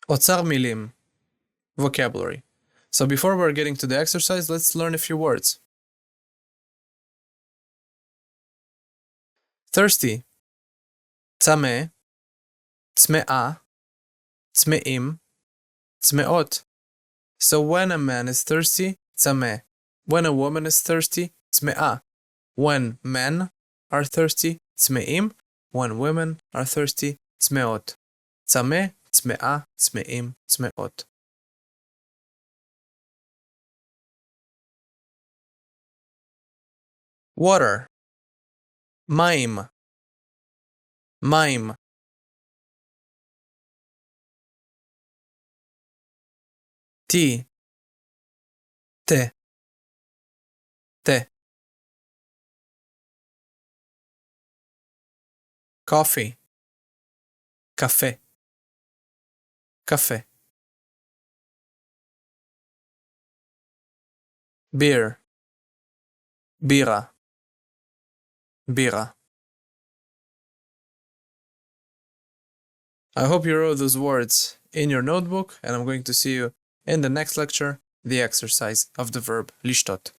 אוצר מילים, vocabulary. So before we're getting to the exercise, let's learn a few words. Thirsty, צמא, צמאה, צמאים, צמאות. So when a man is thirsty, צמא. When a woman is thirsty, צמאה. When men are thirsty, צמאים. When women are thirsty, צמאות. צמא, צמאה, צמאים, צמאות. Water, מים, מים. Tea, תה, תה. Coffee, קפה, קפה. Beer, בירה, בירה. I hope you wrote those words in your notebook, and I'm going to see you in the next lecture, the exercise of the verb לשתות.